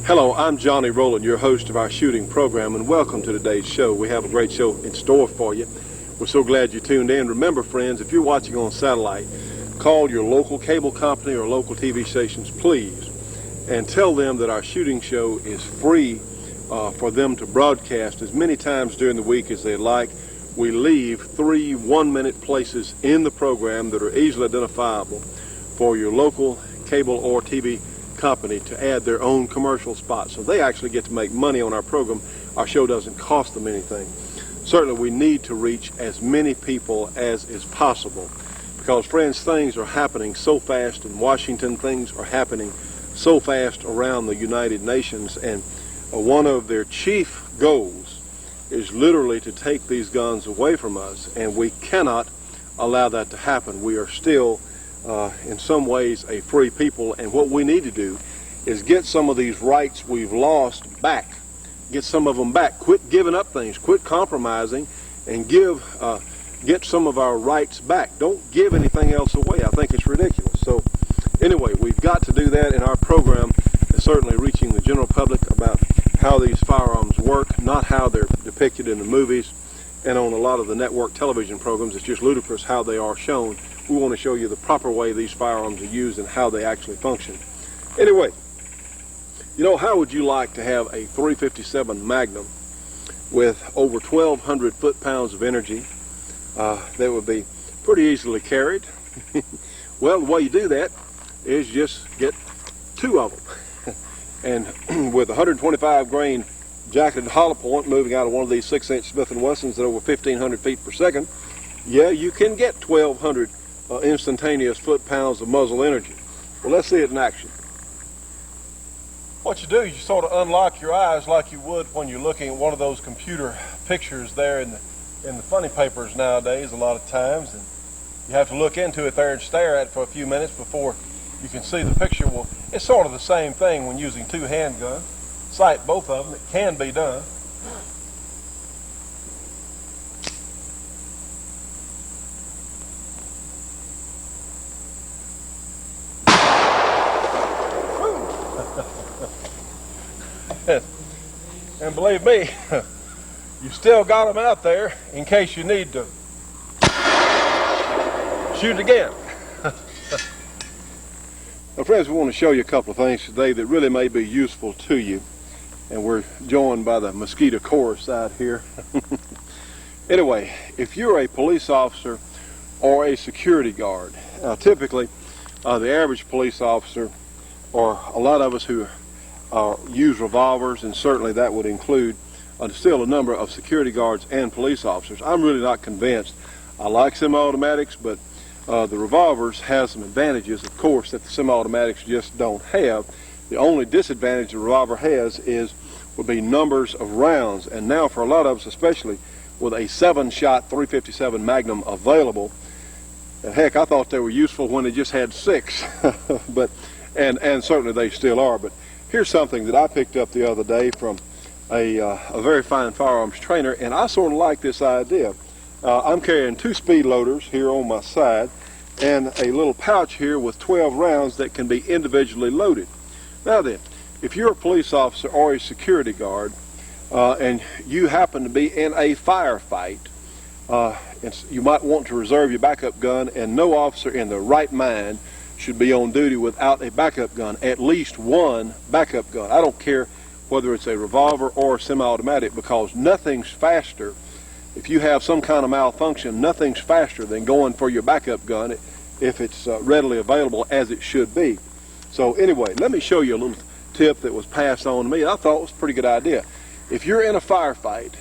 Hello, I'm Johnny Rowland, your host of our shooting program, and welcome to today's show. We have a great show in store for you. We're so glad you tuned in. Remember, friends, if you're watching on satellite, call your local cable company or local TV stations, please, and tell them that our shooting show is free for them to broadcast as many times during the week as they like. We leave 3 one-minute places in the program that are easily identifiable for your local cable or TV company to add their own commercial spots. So they actually get to make money on our program. Our show doesn't cost them anything. Certainly we need to reach as many people as is possible because, friends, things are happening so fast in Washington. Things are happening so fast around the United Nations, and one of their chief goals is literally to take these guns away from us, and we cannot allow that to happen. We are still in some ways a free people, and what we need to do is get some of these rights we've lost back. Get some of them back. Quit giving up things. Quit compromising, and get some of our rights back. Don't give anything else away. I think it's ridiculous. So anyway, we've got to do that, and our program is certainly reaching the general public about how these firearms work, not how they're depicted in the movies and on a lot of the network television programs. It's just ludicrous how they are shown. We want to show you the proper way these firearms are used and how they actually function. Anyway, you know, how would you like to have a .357 Magnum with over 1,200 foot-pounds of energy that would be pretty easily carried? Well, the way you do that is just get 2 of them. And with 125 grain jacketed hollow point moving out of one of these 6-inch Smith & Wessons at over 1,500 feet per second, yeah, you can get 1,200 instantaneous foot-pounds of muzzle energy. Well, let's see it in action. What you do is you sort of unlock your eyes like you would when you're looking at one of those computer pictures there in the funny papers nowadays a lot of times, and you have to look into it there and stare at it for a few minutes before you can see the picture. Well, it's sort of the same thing when using 2 handguns. Sight both of them. It can be done. And believe me, you still got them out there in case you need to shoot again. Now, friends, we want to show you a couple of things today that really may be useful to you. And we're joined by the mosquito chorus out here. Anyway, if you're a police officer or a security guard, typically the average police officer, or a lot of us who use revolvers, and certainly that would include still a number of security guards and police officers. I'm really not convinced. I like semi-automatics, but the revolvers have some advantages, of course, that the semi-automatics just don't have. The only disadvantage the revolver has would be numbers of rounds, and now for a lot of us, especially with a 7-shot .357 Magnum available, and heck, I thought they were useful when they just had 6, but and certainly they still are. But here's something that I picked up the other day from a very fine firearms trainer, and I sort of like this idea. I'm carrying 2 speed loaders here on my side and a little pouch here with 12 rounds that can be individually loaded. Now then, if you're a police officer or a security guard and you happen to be in a firefight, you might want to reserve your backup gun, and no officer in their right mind should be on duty without a backup gun, at least one backup gun. I don't care whether it's a revolver or a semi-automatic, because nothing's faster. If you have some kind of malfunction, nothing's faster than going for your backup gun if it's readily available, as it should be. So anyway, let me show you a little tip that was passed on to me. I thought it was a pretty good idea. If you're in a firefight,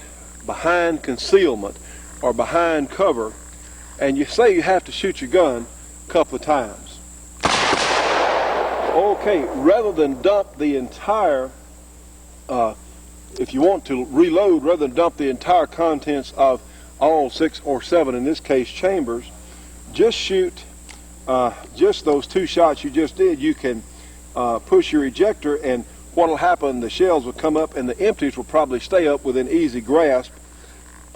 behind concealment or behind cover, and you say you have to shoot your gun a couple of times, okay, rather than dump the entire, if you want to reload, rather than dump the entire contents of all 6 or 7, in this case, chambers, just shoot just those 2 shots you just did. You can push your ejector, and what will happen, the shells will come up and the empties will probably stay up within easy grasp.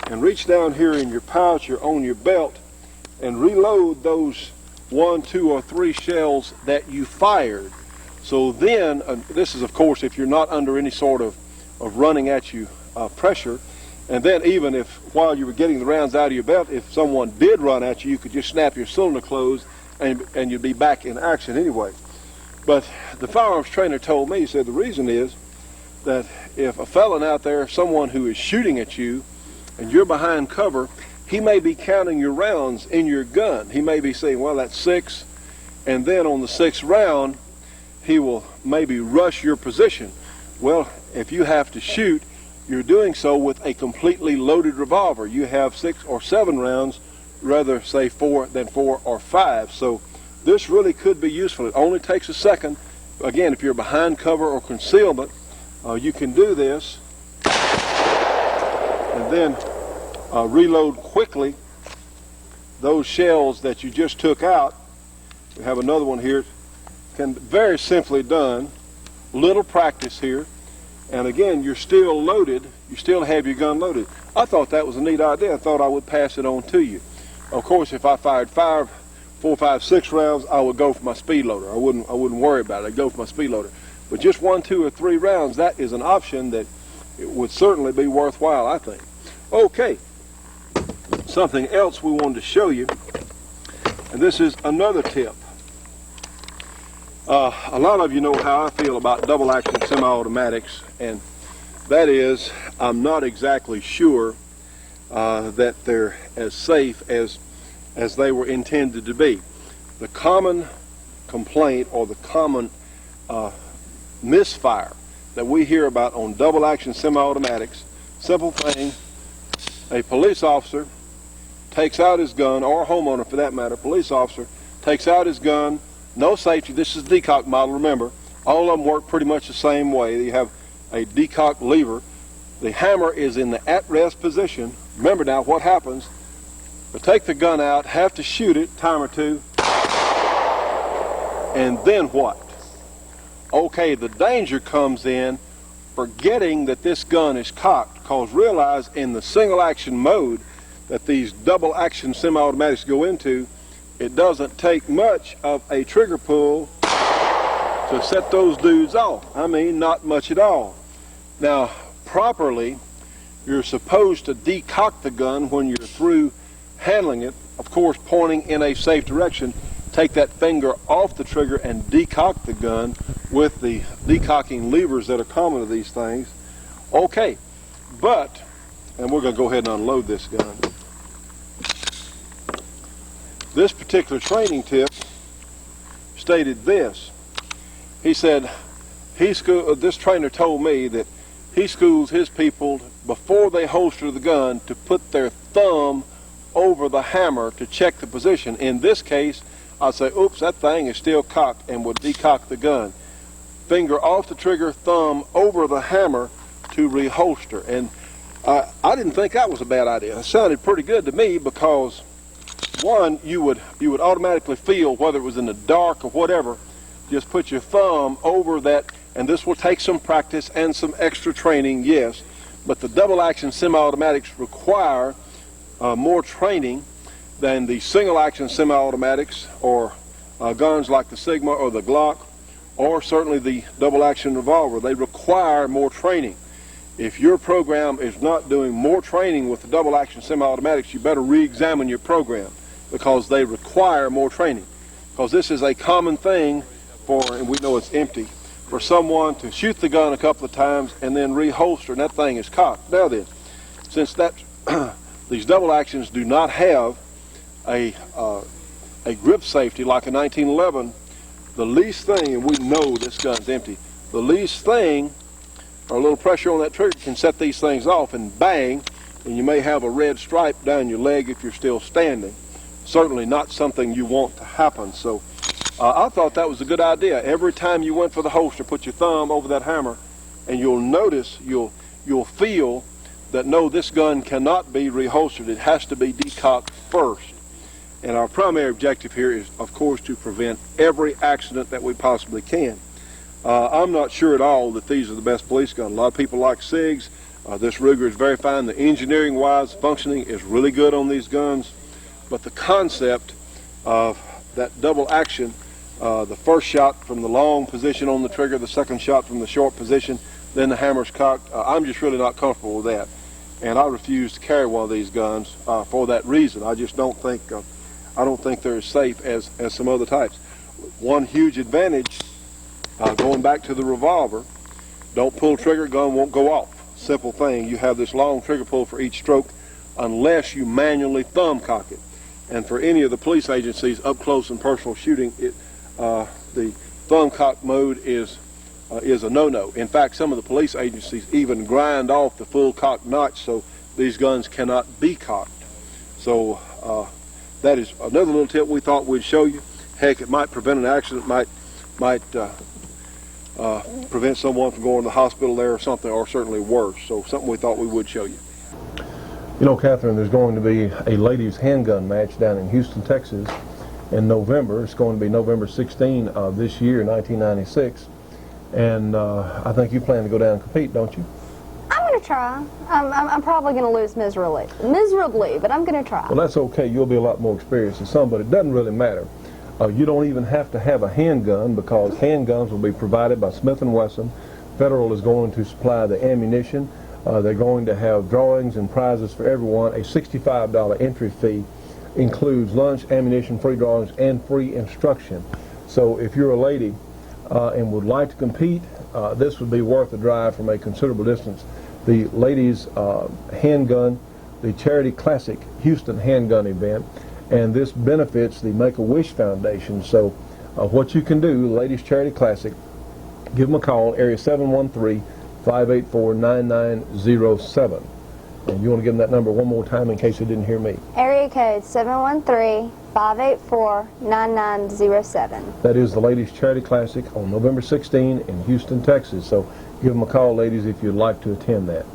And reach down here in your pouch or on your belt and reload those 1, 2, or 3 shells that you fired. So then, this is of course if you're not under any sort of running at you pressure. And then even if while you were getting the rounds out of your belt, if someone did run at you, you could just snap your cylinder closed and you'd be back in action anyway. But the firearms trainer told me, he said the reason is that if a felon out there, someone who is shooting at you and you're behind cover, he may be counting your rounds in your gun. He may be saying, well, that's 6, and then on the 6th round he will maybe rush your position. Well, if you have to shoot, you're doing so with a completely loaded revolver. You have 6 or 7 rounds, rather say 4 than 4 or 5. So this really could be useful. It only takes a second. Again, if you're behind cover or concealment, you can do this and then reload quickly those shells that you just took out. We have another one here. Can very simply done. Little practice here. And again, you're still loaded. You still have your gun loaded. I thought that was a neat idea. I thought I would pass it on to you. Of course, if I fired 4, 5, 6 rounds, I would go for my speed loader. I wouldn't worry about it. I'd go for my speed loader. But just 1, 2, or 3 rounds, that is an option that it would certainly be worthwhile, I think. Okay, something else we wanted to show you, and this is another tip. A lot of you know how I feel about double action semi-automatics, and that is I'm not exactly sure that they're as safe as they were intended to be. The common complaint or the common misfire that we hear about on double action semi-automatics, simple thing, a police officer takes out his gun, or a homeowner for that matter, police officer takes out his gun, no safety. This is the decock model, remember. All of them work pretty much the same way. You have a decock lever. The hammer is in the at-rest position. Remember now what happens. They take the gun out, have to shoot it, time or two, and then what? Okay, the danger comes in forgetting that this gun is cocked, because realize in the single action mode that these double action semi-automatics go into, it doesn't take much of a trigger pull to set those dudes off. I mean, not much at all. Now, properly, you're supposed to decock the gun when you're through handling it, of course pointing in a safe direction. Take that finger off the trigger and decock the gun with the decocking levers that are common to these things. Okay, but, and we're going to go ahead and unload this gun. This particular training tip stated this. He said, this trainer told me that he schools his people before they holster the gun to put their thumb over the hammer to check the position. In this case, I'd say, oops, that thing is still cocked, and would decock the gun. Finger off the trigger, thumb over the hammer to reholster. And I didn't think that was a bad idea. It sounded pretty good to me because, one, you would automatically feel whether it was in the dark or whatever. Just put your thumb over that, and this will take some practice and some extra training, yes. But the double action semi-automatics require more training than the single action semi-automatics or guns like the Sigma or the Glock, or certainly the double action revolver. They require more training. If your program is not doing more training with the double action semi-automatics, you better re-examine your program, because they require more training. Because this is a common thing for, and we know it's empty, for someone to shoot the gun a couple of times and then reholster, and that thing is cocked. Now then, since that these double actions do not have a grip safety like a 1911, the least thing, and we know this gun's empty, the least thing, or a little pressure on that trigger, can set these things off, and bang, and you may have a red stripe down your leg if you're still standing. Certainly not something you want to happen. So I thought that was a good idea. Every time you went for the holster, put your thumb over that hammer, and you'll notice, you'll feel that no, this gun cannot be reholstered. It has to be decocked first. And our primary objective here is, of course, to prevent every accident that we possibly can. I'm not sure at all that these are the best police guns. A lot of people like SIGs. This Ruger is very fine. The engineering-wise functioning is really good on these guns. But the concept of that double action The first shot from the long position on the trigger, the second shot from the short position, then the hammer's cocked. I'm just really not comfortable with that, and I refuse to carry one of these guns for that reason. I just don't think they're as safe as some other types. One huge advantage, going back to the revolver, don't pull trigger, gun won't go off. Simple thing. You have this long trigger pull for each stroke unless you manually thumb cock it. And for any of the police agencies up close and personal shooting, the thumb cock mode is a no-no. In fact, some of the police agencies even grind off the full cock notch so these guns cannot be cocked. So that is another little tip we thought we'd show you. Heck, it might prevent an accident, might prevent someone from going to the hospital there or something, or certainly worse. So something we thought we would show you. You know, Catherine, there's going to be a ladies' handgun match down in Houston, Texas in November. It's going to be November 16 of this year, 1996. And I think you plan to go down and compete, don't you? I'm going to try. I'm probably going to lose miserably, but I'm going to try. Well, that's okay. You'll be a lot more experienced than some, but it doesn't really matter. You don't even have to have a handgun because handguns will be provided by Smith & Wesson. Federal is going to supply the ammunition. They're going to have drawings and prizes for everyone. A $65 entry fee includes lunch, ammunition, free drawings, and free instruction. So if you're a lady and would like to compete, this would be worth a drive from a considerable distance. The ladies' handgun, the Charity Classic Houston Handgun event, and this benefits the Make-A-Wish Foundation. So what you can do, Ladies Charity Classic, give them a call, area 713-584-9907. And you want to give them that number one more time in case they didn't hear me. Area code 713-584-9907. That is the Ladies Charity Classic on November 16 in Houston, Texas. So give them a call, ladies, if you'd like to attend that.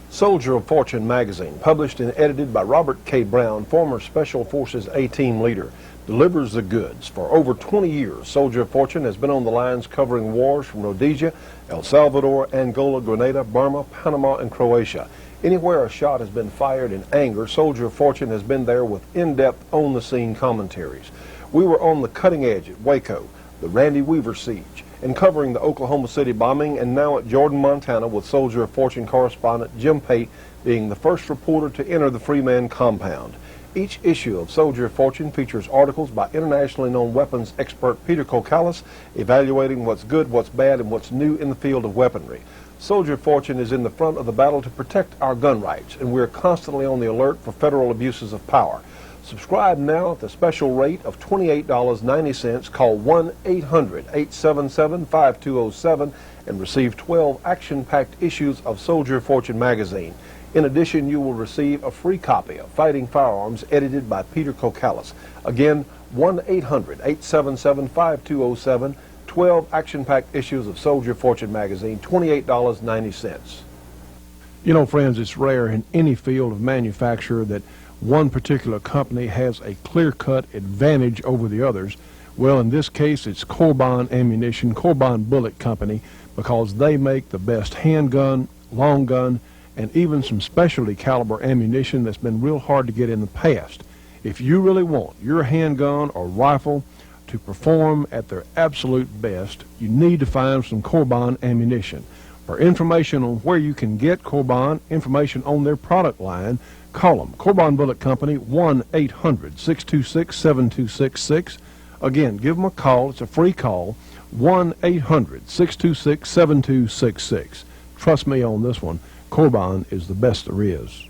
Soldier of Fortune magazine, published and edited by Robert K. Brown, former Special Forces A-Team leader, delivers the goods. For over 20 years, Soldier of Fortune has been on the lines covering wars from Rhodesia, El Salvador, Angola, Grenada, Burma, Panama, and Croatia. Anywhere a shot has been fired in anger, Soldier of Fortune has been there with in-depth, on-the-scene commentaries. We were on the cutting edge at Waco, the Randy Weaver siege, and covering the Oklahoma City bombing, and now at Jordan, Montana, with Soldier of Fortune correspondent Jim Pate being the first reporter to enter the Freeman compound. Each issue of Soldier of Fortune features articles by internationally known weapons expert Peter Kokalis, evaluating what's good, what's bad, and what's new in the field of weaponry. Soldier of Fortune is in the front of the battle to protect our gun rights, and we're constantly on the alert for federal abuses of power. Subscribe now at the special rate of $28.90. Call 1-800-877-5207 and receive 12 action-packed issues of Soldier of Fortune magazine. In addition, you will receive a free copy of Fighting Firearms edited by Peter Kokalis. Again, 1-800-877-5207, 12 action-packed issues of Soldier of Fortune magazine, $28.90. You know, friends, it's rare in any field of manufacture that one particular company has a clear-cut advantage over the others. Well, in this case, it's Corbin Ammunition, Corbin Bullet Company, because they make the best handgun, long gun, and even some specialty caliber ammunition that's been real hard to get in the past. If you really want your handgun or rifle to perform at their absolute best, you need to find some Corbin ammunition. For information on where you can get Corbin, information on their product line, call them. Corbin Bullet Company, 1-800-626-7266. Again, give them a call. It's a free call, 1-800-626-7266. Trust me on this one. Corbin is the best there is.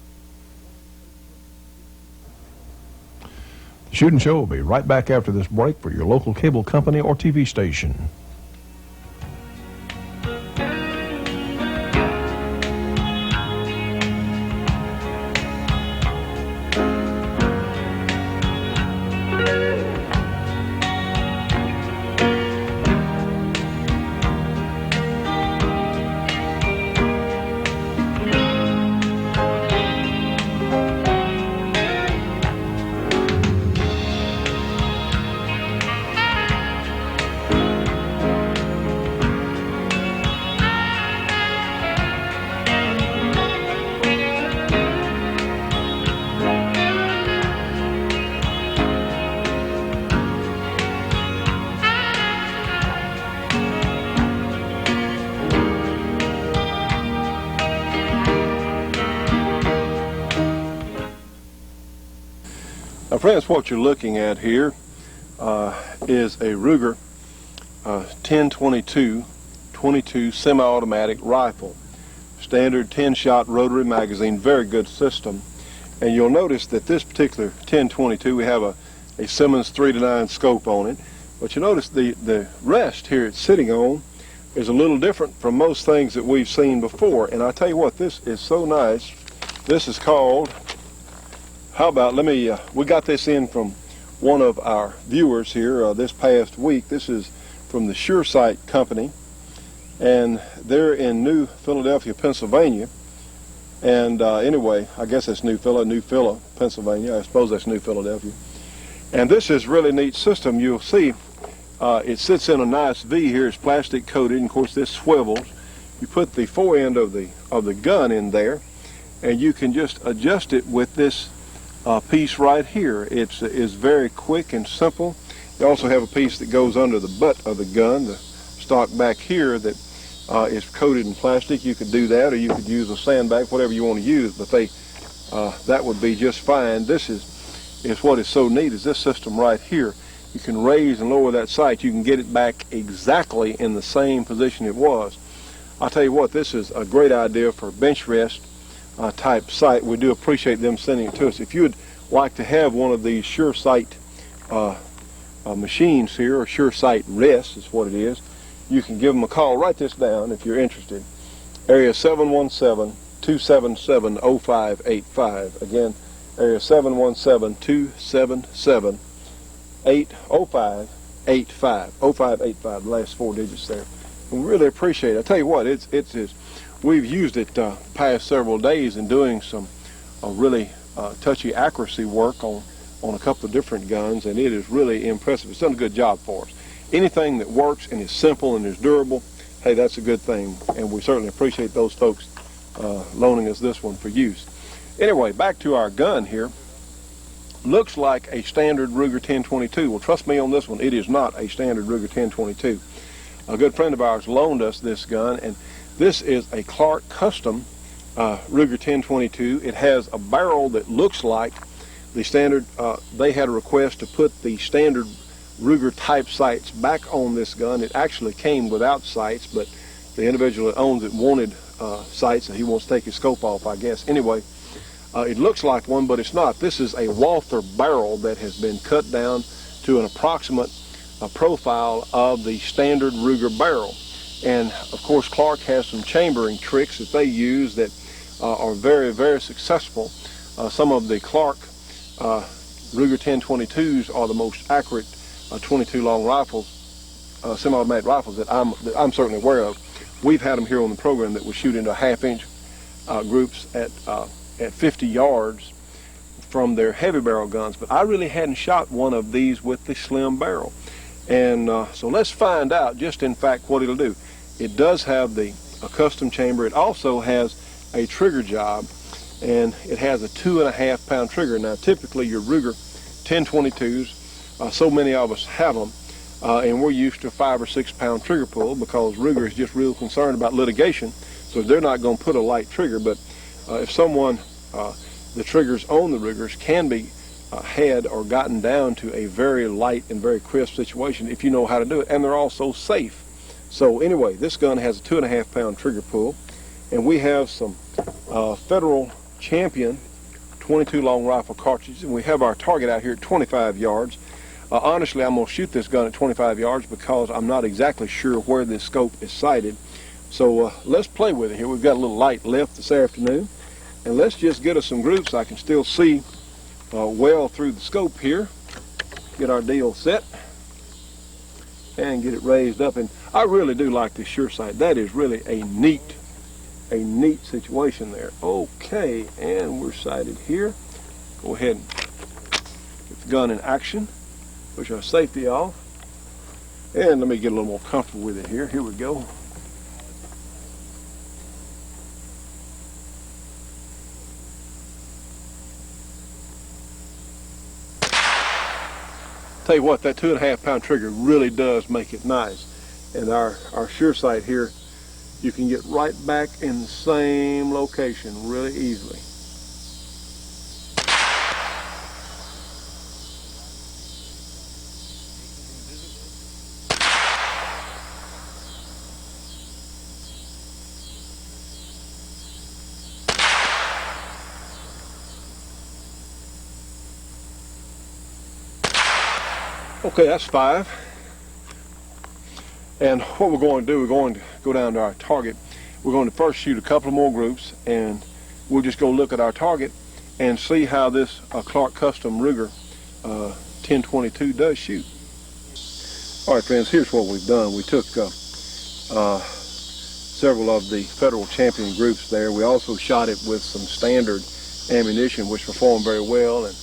The Shootin' Show will be right back after this break for your local cable company or TV station. Now friends, what you're looking at here is a Ruger 1022 22 semi-automatic rifle. Standard 10-shot rotary magazine, very good system. And you'll notice that this particular 1022, we have a Simmons 3-9 scope on it. But you notice the rest here it's sitting on is a little different from most things that we've seen before. And I tell you what, this is so nice. This is called, how about, we got this in from one of our viewers here this past week. This is from the Sure Sight Company, and they're in New Philadelphia, Pennsylvania. And anyway, I guess that's New Phila, Pennsylvania. I suppose that's New Philadelphia. And this is a really neat system. You'll see it sits in a nice V here. It's plastic coated, and of course this swivels. You put the forend of the gun in there, and you can just adjust it with this piece right here. It's very quick and simple. You also have a piece that goes under the butt of the gun, the stock back here, that is coated in plastic. You could do that, or you could use a sandbag, whatever you want to use, but that would be just fine. This is what is so neat, is this system right here. You can raise and lower that sight. You can get it back exactly in the same position it was. I'll tell you what, this is a great idea for bench rest type sight. We do appreciate them sending it to us. If you would like to have one of these Sure Sight machines here, or Sure Sight Rest is what it is, you can give them a call. Write this down if you're interested. Area 717-277-0585. Again, area 717-277-0585. 0585, the last 4 digits there. We really appreciate it. I tell you what, we've used it past several days in doing some really touchy accuracy work on a couple of different guns, and it is really impressive. It's done a good job for us. Anything that works and is simple and is durable, hey, that's a good thing, and we certainly appreciate those folks loaning us this one for use. Anyway, back to our gun here. Looks like a standard Ruger 1022. Well, trust me on this one, it is not a standard Ruger 1022. A good friend of ours loaned us this gun, and this is a Clark Custom Ruger 1022. It has a barrel that looks like the standard. They had a request to put the standard Ruger type sights back on this gun. It actually came without sights, but the individual that owns it wanted sights, and he wants to take his scope off, I guess. Anyway, it looks like one, but it's not. This is a Walther barrel that has been cut down to an approximate profile of the standard Ruger barrel. And of course, Clark has some chambering tricks that they use that are very, very successful. Some of the Clark Ruger 1022s are the most accurate 22 long rifles, semi-automatic rifles that I'm certainly aware of. We've had them here on the program that we shoot into half-inch groups at 50 yards from their heavy barrel guns, but I really hadn't shot one of these with the slim barrel. And so let's find out just in fact what it'll do. It does have a custom chamber. It also has a trigger job, and it has a 2.5 pound trigger. Now typically your Ruger 1022s, so many of us have them, and we're used to 5 or 6 pound trigger pull because Ruger is just real concerned about litigation, so they're not going to put a light trigger. But if someone, the triggers on the Rugers can be had or gotten down to a very light and very crisp situation if you know how to do it, and they're also safe. So anyway, this gun has a 2.5 pound trigger pull, and we have some Federal Champion 22 long rifle cartridges, and we have our target out here at 25 yards. Honestly, I'm going to shoot this gun at 25 yards because I'm not exactly sure where this scope is sighted. So let's play with it here. We've got a little light left this afternoon, and let's just get us some groups. I can still see well through the scope here. Get our deal set and get it raised up. And I really do like this Sure Sight. That is really a neat situation there. Okay, and we're sighted here. Go ahead and get the gun in action. Push our safety off. And let me get a little more comfortable with it here. Here we go. Tell you what, that 2.5 pound trigger really does make it nice. And our Sure Sight here, you can get right back in the same location really easily. Okay, that's 5. And what we're going to do, we're going to go down to our target. We're going to first shoot a couple of more groups, and we'll just go look at our target and see how this Clark Custom Ruger 1022 does shoot. All right, friends, here's what we've done. We took several of the federal champion groups there. We also shot it with some standard ammunition, which performed very well, and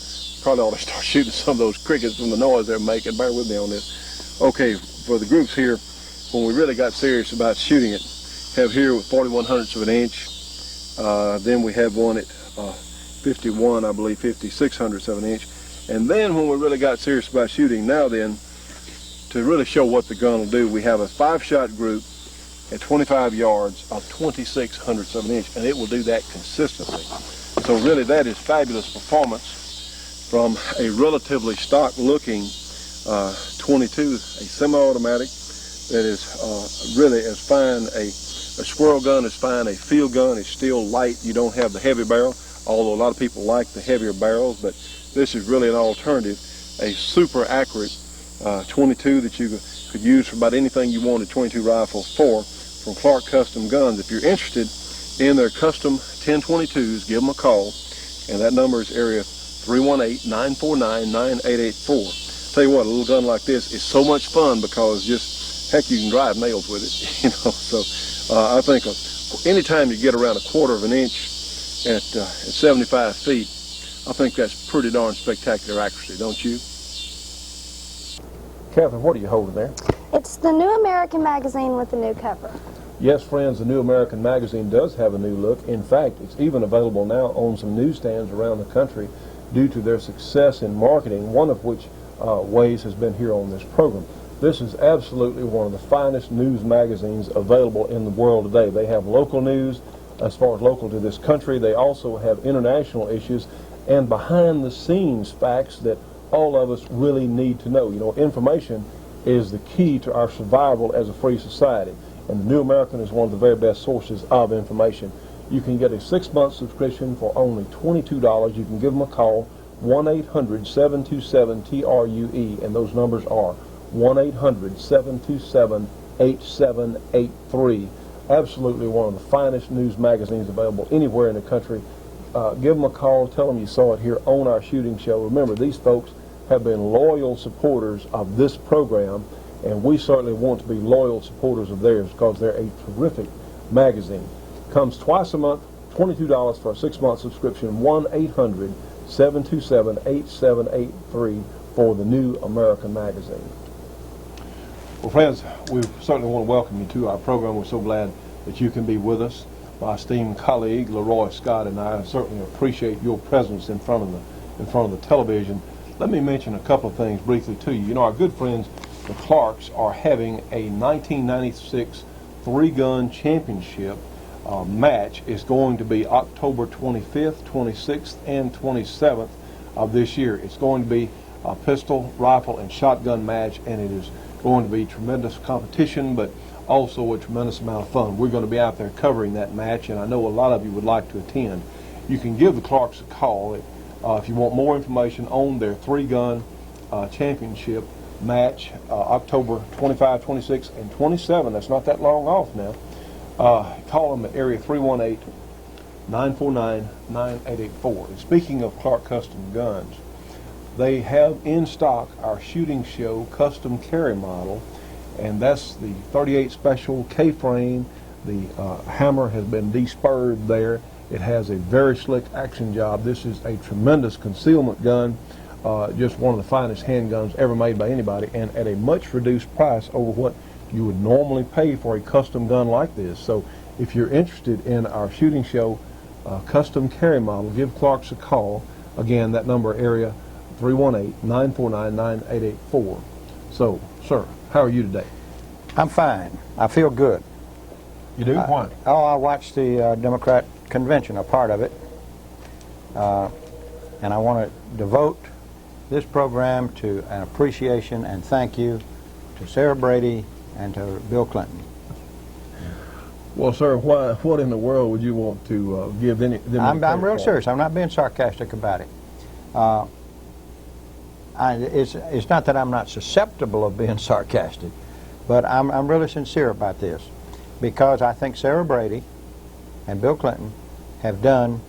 probably ought to start shooting some of those crickets from the noise they're making. Bear with me on this. Okay, for the groups here, when we really got serious about shooting it, have here with 41/100ths of an inch. Then we have one at 51, I believe, 56/100ths of an inch. And then when we really got serious about shooting, now then, to really show what the gun will do, we have a 5-shot group at 25 yards of 26/100ths of an inch, and it will do that consistently. So really that is fabulous performance from a relatively stock-looking 22, a semi-automatic that is really as fine a squirrel gun is fine, a field gun is still light. You don't have the heavy barrel, although a lot of people like the heavier barrels, but this is really an alternative, a super accurate 22 that you could use for about anything you want a 22 rifle for from Clark Custom Guns. If you're interested in their custom 1022s, give them a call, and that number is area 318-949-9884. Tell you what, a little gun like this is so much fun because just, heck, you can drive nails with it, you know. So I think anytime you get around 1/4 of an inch at 75 feet, I think that's pretty darn spectacular accuracy, don't you? Catherine, what are you holding there? It's the New American magazine with the new cover. Yes, friends, the New American magazine does have a new look. In fact, it's even available now on some newsstands around the country due to their success in marketing, one of which ways has been here on this program. This is absolutely one of the finest news magazines available in the world today. They have local news as far as local to this country. They also have international issues and behind-the-scenes facts that all of us really need to know. You know, information is the key to our survival as a free society, and the New American is one of the very best sources of information. You can get a 6-month subscription for only $22. You can give them a call, 1-800-727-TRUE, and those numbers are 1-800-727-8783. Absolutely one of the finest news magazines available anywhere in the country. Give them a call, tell them you saw it here on our shooting show. Remember, these folks have been loyal supporters of this program, and we certainly want to be loyal supporters of theirs because they're a terrific magazine. Comes twice a month, $22 for a 6-month subscription, 1-800-727-8783 for the New American magazine. Well, friends, we certainly want to welcome you to our program. We're so glad that you can be with us. My esteemed colleague Leroy Scott and I certainly appreciate your presence in front of the television. Let me mention a couple of things briefly to you. You know, our good friends, the Clarks, are having a 1996 3-gun championship match. Is going to be October 25th, 26th, and 27th of this year. It's going to be a pistol, rifle, and shotgun match, and it is going to be tremendous competition, but also a tremendous amount of fun. We're going to be out there covering that match, and I know a lot of you would like to attend. You can give the Clarks a call if you want more information on their 3-gun championship match, October 25, 26, and 27. That's not that long off now. Call them at area 318-949-9884. And speaking of Clark Custom Guns, they have in stock our shooting show custom carry model, and that's the 38 Special K-frame. The hammer has been despurred there. It has a very slick action job. This is a tremendous concealment gun, just one of the finest handguns ever made by anybody, and at a much reduced price over what you would normally pay for a custom gun like this. So if you're interested in our shooting show custom carry model, give Clark's a call. Again, that number, area 318-949-9884. So, sir, how are you today? I'm fine. I feel good. You do? Why? I watched the Democrat convention, a part of it, and I want to devote this program to an appreciation and thank you to Sarah Brady and to Bill Clinton. Well, sir, what in the world would you want to give them? I'm real serious. I'm not being sarcastic about it. it's not that I'm not susceptible of being sarcastic, but I'm really sincere about this, because I think Sarah Brady and Bill Clinton have done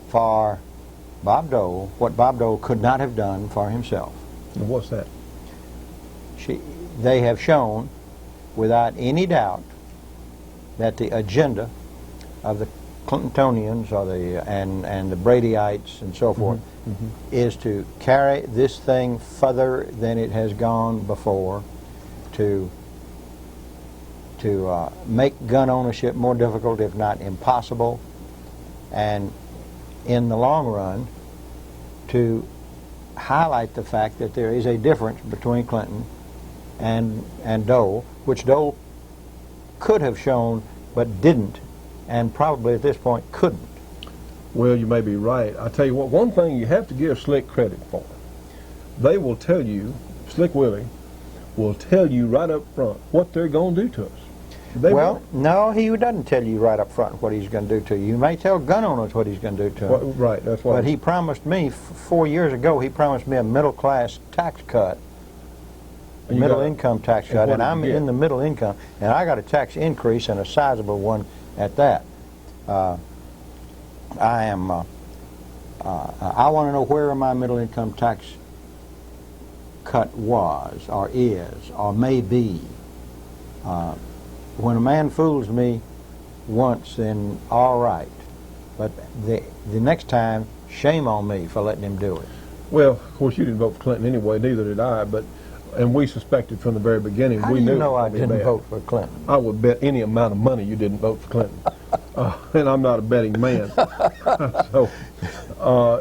for Bob Dole what Bob Dole could not have done for himself. And what's that? They have shown, without any doubt, that the agenda of the Clintonians or and the Bradyites and so forth is to carry this thing further than it has gone before, to make gun ownership more difficult, if not impossible, and in the long run to highlight the fact that there is a difference between Clinton and Dole, which Dole could have shown but didn't, and probably at this point couldn't. Well, you may be right. I tell you what, one thing you have to give Slick credit for. They will tell you, Slick Willie will tell you right up front what they're going to do to us. Well, no, he doesn't tell you right up front what he's going to do to you. You may tell gun owners what he's going to do to them. Well, right, that's what. But he promised me, 4 years ago, he promised me a middle-class tax cut, middle-income tax cut, and I'm in the middle income, and I got a tax increase and a sizable one at that. I want to know where my middle-income tax cut was, or is, or may be. When a man fools me once, then all right. But the next time, shame on me for letting him do it. Well, of course, you didn't vote for Clinton anyway, neither did I, and we suspected from the very beginning. How we do you knew know I didn't vote for Clinton? I would bet any amount of money you didn't vote for Clinton. And I'm not a betting man. So,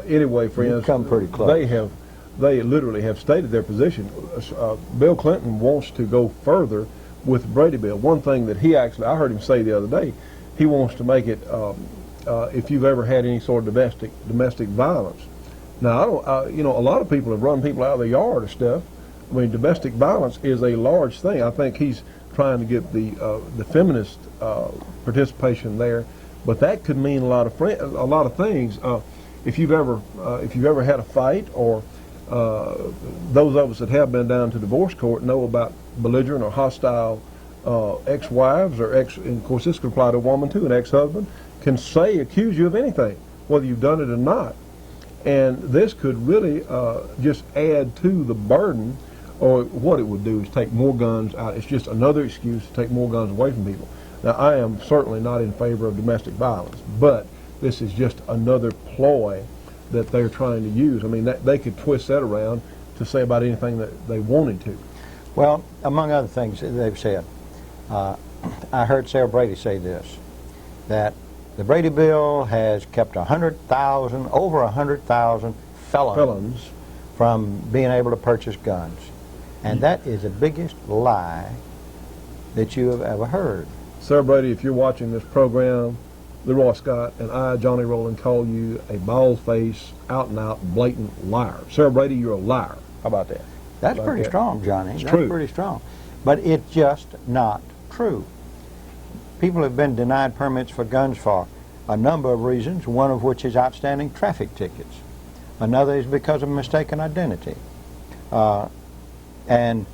anyway, friends, you've come pretty close. They literally have stated their position. Bill Clinton wants to go further with the Brady bill. One thing that I heard him say the other day, he wants to make it, if you've ever had any sort of domestic violence. Now, a lot of people have run people out of their yard or stuff. I mean, domestic violence is a large thing. I think he's trying to get the feminist participation there, but that could mean a lot of things. If you've ever had a fight, or those of us that have been down to divorce court know about belligerent or hostile ex-wives, and of course this could apply to a woman too. An ex-husband can accuse you of anything, whether you've done it or not, and this could really just add to the burden. Or what it would do is take more guns out. It's just another excuse to take more guns away from people. Now, I am certainly not in favor of domestic violence, but this is just another ploy that they're trying to use. I mean, they could twist that around to say about anything that they wanted to. Well, among other things that they've said, I heard Sarah Brady say this, that the Brady bill has kept over 100,000 felons from being able to purchase guns. And that is the biggest lie that you have ever heard. Sarah Brady, if you're watching this program, Leroy Scott and I, Johnny Rowland, call you a bald-faced, out-and-out, blatant liar. Sarah Brady, you're a liar. How about that? That's pretty strong, Johnny. It's That's true. Pretty strong. But it's just not true. People have been denied permits for guns for a number of reasons, one of which is outstanding traffic tickets. Another is because of mistaken identity. And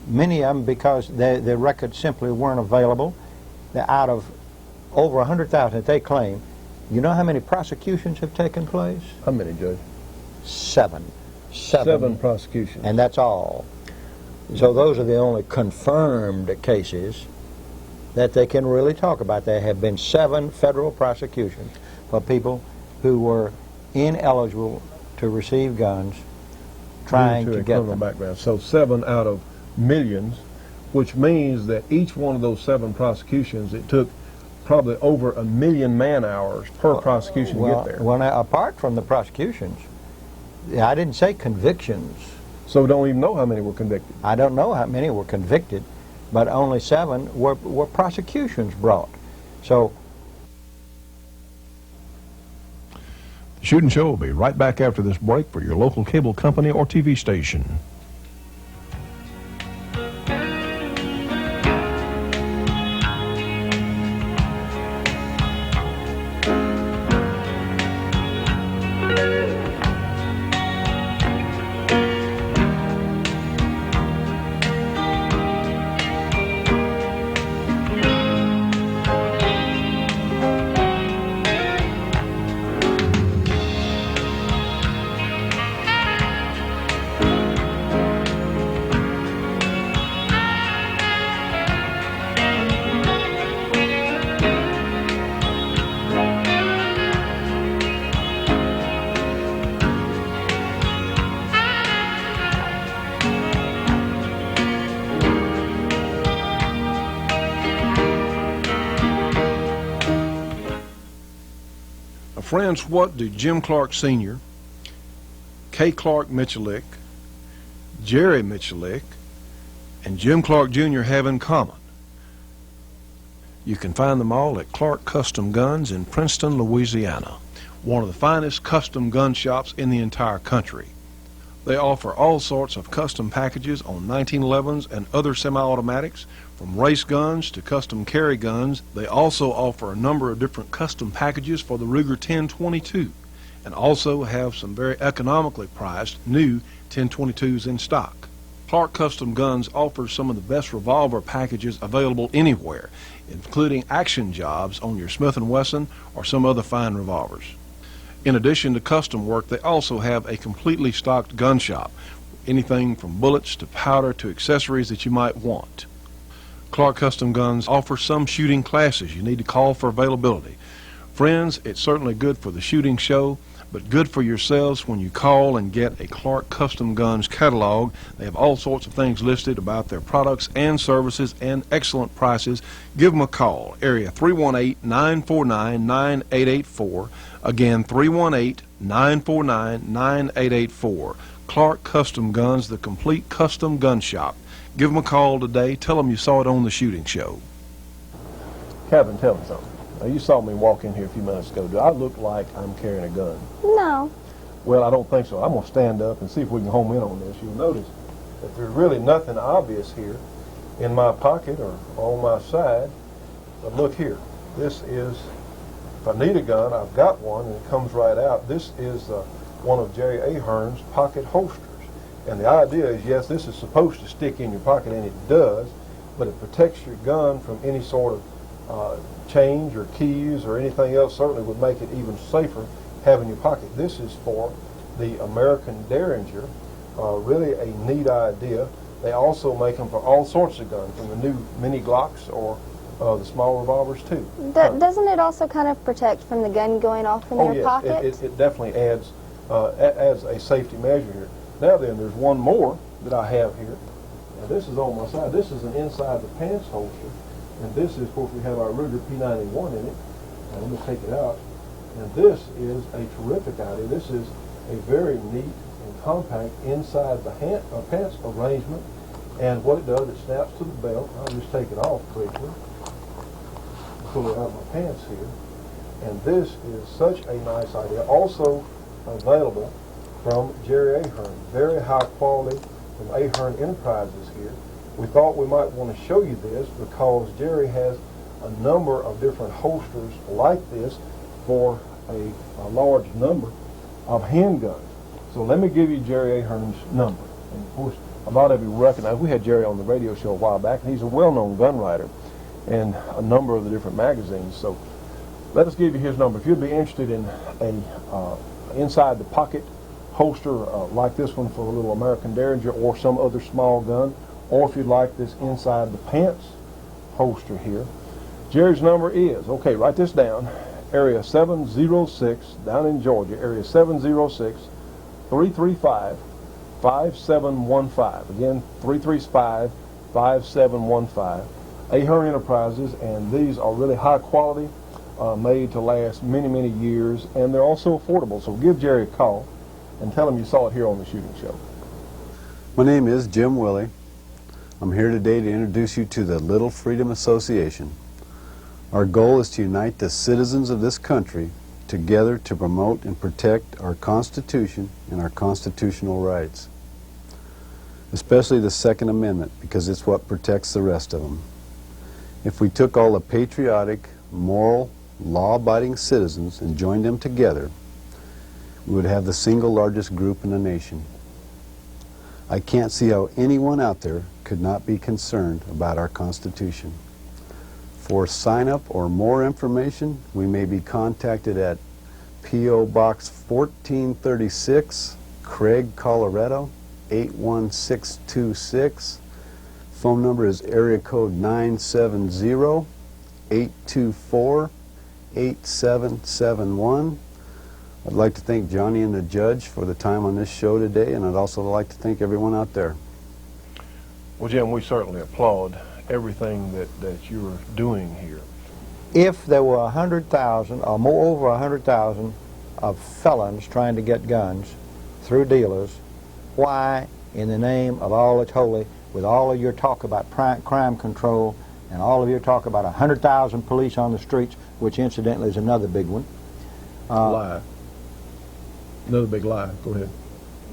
many of them because their records simply weren't available. Out of over 100,000 that they claim, you know how many prosecutions have taken place? How many, Judge? 7. 7 prosecutions. And that's all. So those are the only confirmed cases that they can really talk about. There have been 7 federal prosecutions for people who were ineligible to receive guns, trying to get them. Background. So 7 out of millions, which means that each one of those 7 prosecutions, it took probably over 1 million man-hours per prosecution to get there. Well, now, apart from the prosecutions, I didn't say convictions. So we don't even know how many were convicted. I don't know how many were convicted, but only 7 were prosecutions brought. So The Shootin' Show will be right back after this break for your local cable company or TV station. friends, what do Jim Clark Sr., K. Clark Michalik, Jerry Michalik, and Jim Clark Jr. have in common? You can find them all at Clark Custom Guns in Princeton, Louisiana, one of the finest custom gun shops in the entire country. They offer all sorts of custom packages on 1911s and other semi-automatics, from race guns to custom carry guns. They also offer a number of different custom packages for the Ruger 1022, and also have some very economically priced new 1022s in stock. Clark Custom Guns offers some of the best revolver packages available anywhere, including action jobs on your Smith & Wesson or some other fine revolvers. In addition to custom work, they also have a completely stocked gun shop, anything from bullets to powder to accessories that you might want. Clark Custom Guns offers some shooting classes. You need to call for availability. Friends, it's certainly good for the shooting show, but good for yourselves when you call and get a Clark Custom Guns catalog. They have all sorts of things listed about their products and services and excellent prices. Give them a call. Area 318-949-9884. Again, 318-949-9884. Clark Custom Guns, the complete custom gun shop. Give them a call today. Tell them you saw it on the shooting show. Kevin, tell me something. Now, you saw me walk in here a few minutes ago. Do I look like I'm carrying a gun? No. Well, I don't think so. I'm going to stand up and see if we can home in on this. You'll notice that there's really nothing obvious here in my pocket or on my side. But look here. This is, if I need a gun, I've got one, and it comes right out. This is one of Jerry Ahern's pocket holsters. And the idea is, yes, this is supposed to stick in your pocket, and it does, but it protects your gun from any sort of change or keys or anything else. Certainly would make it even safer having your pocket. This is for the American Derringer. Really a neat idea. They also make them for all sorts of guns, from the new mini Glocks or the small revolvers too. Doesn't it also kind of protect from the gun going off in your pocket? It definitely adds a safety measure here. Now then, there's one more that I have here. Now this is on my side. This is an inside the pants holster. And this is, of course, we have our Ruger P91 in it. Now, let me take it out. And this is a terrific idea. This is a very neat and compact inside the pants arrangement. And what it does, it snaps to the belt. I'll just take it off quickly. Pull it out of my pants here. And this is such a nice idea. Also available from Jerry Ahern. Very high quality from Ahern Enterprises here. We thought we might want to show you this because Jerry has a number of different holsters like this for a large number of handguns. So let me give you Jerry Ahern's number. And of course, a lot of you recognize, we had Jerry on the radio show a while back, and he's a well-known gun writer in a number of the different magazines. So let us give you his number. If you'd be interested in a inside the pocket holster like this one for a little American Derringer or some other small gun, or if you'd like this inside the pants holster here, Jerry's number is, okay, write this down, area 706, down in Georgia, area 706-335-5715. Again, 335-5715. Ahern Enterprises, and these are really high quality, made to last many, many years, and they're also affordable. So give Jerry a call and tell him you saw it here on the Shooting Show. My name is Jim Willie. I'm here today to introduce you to the Little Freedom Association. Our goal is to unite the citizens of this country together to promote and protect our Constitution and our constitutional rights, especially the Second Amendment, because it's what protects the rest of them. If we took all the patriotic, moral, law-abiding citizens and joined them together, we would have the single largest group in the nation. I can't see how anyone out there could not be concerned about our Constitution. For sign-up or more information, we may be contacted at P.O. Box 1436, Craig, Colorado, 81626. Phone number is area code 970-824-8771. I'd like to thank Johnny and the judge for the time on this show today, and I'd also like to thank everyone out there. Well, Jim, we certainly applaud everything that you're doing here. if there were 100,000 or more, over 100,000 of felons trying to get guns through dealers, why, in the name of all that's holy, with all of your talk about crime control and all of your talk about 100,000 police on the streets, which incidentally is another big one. Lie. Another big lie. Go ahead.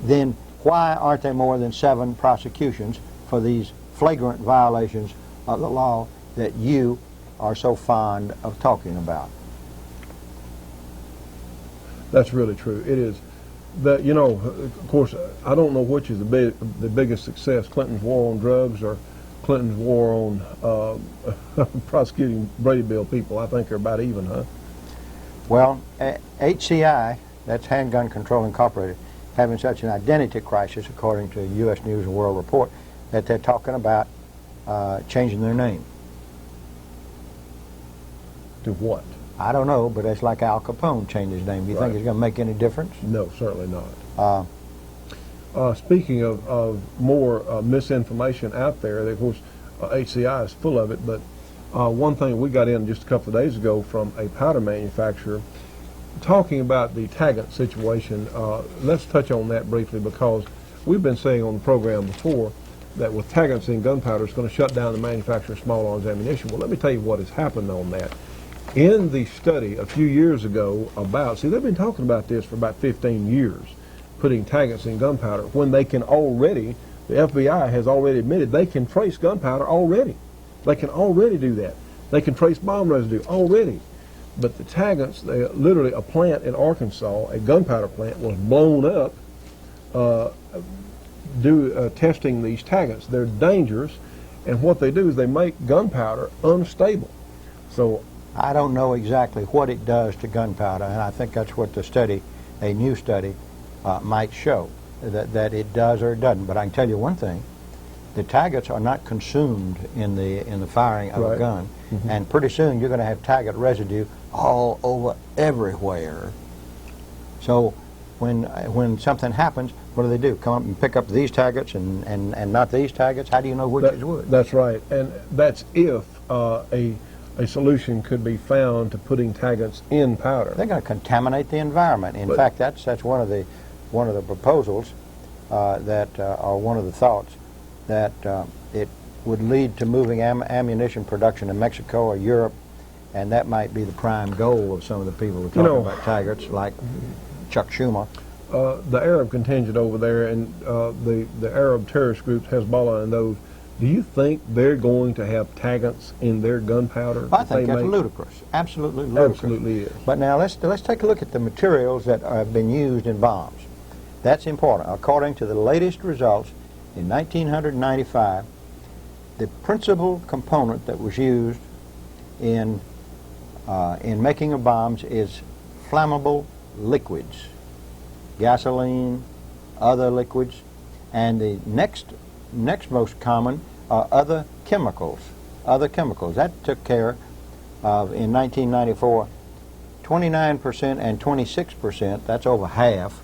Then why aren't there more than 7 prosecutions for these flagrant violations of the law that you are so fond of talking about? That's really true. It is. That, you know, of course, I don't know which is the biggest success, Clinton's war on drugs or Clinton's war on prosecuting Brady Bill people. I think they're about even, huh? Well, HCI, that's Handgun Control Incorporated, having such an identity crisis, according to U.S. News and World Report, that they're talking about changing their name. To what? I don't know, but it's like Al Capone changed his name. Do you think it's going to make any difference? No, certainly not. Speaking of more misinformation out there, of course, HCI is full of it, but one thing we got in just a couple of days ago from a powder manufacturer talking about the Taggart situation. Let's touch on that briefly, because we've been saying on the program before that with Taggart in gunpowder, it's going to shut down the manufacture of small arms ammunition. Well, let me tell you what has happened on that. In the study a few years ago about, see, they've been talking about this for about 15 years, putting Taggart in gunpowder, when they can already, the FBI has already admitted they can trace gunpowder already. They can already do that. They can trace bomb residue already. But the Taggarts, literally a plant in Arkansas, a gunpowder plant, was blown up testing these Taggarts. They're dangerous, and what they do is they make gunpowder unstable. So I don't know exactly what it does to gunpowder, and I think that's what the study, a new study, might show, that it does or it doesn't. But I can tell you one thing: the Taggarts are not consumed in the firing of a gun, and pretty soon you're going to have Taggart residue all over everywhere. So when something happens, what do? Come up and pick up these Taggarts and not these Taggarts? How do you know which is which? That's right, and that's if a solution could be found to putting Taggarts in powder. They're going to contaminate the environment. In fact, that's one of the proposals or one of the thoughts that it would lead to moving ammunition production to Mexico or Europe, and that might be the prime goal of some of the people who are talking about Taggarts, like Chuck Schumer. The Arab contingent over there and the Arab terrorist groups, Hezbollah and those, do you think they're going to have Taggarts in their gunpowder? I think that's ludicrous. Absolutely ludicrous. Absolutely is. But now let's take a look at the materials that have been used in bombs. That's important. According to the latest results, in 1995, the principal component that was used in making of bombs is flammable liquids, gasoline, other liquids, and the next most common are other chemicals. That took care of, in 1994, 29% and 26%, that's over half,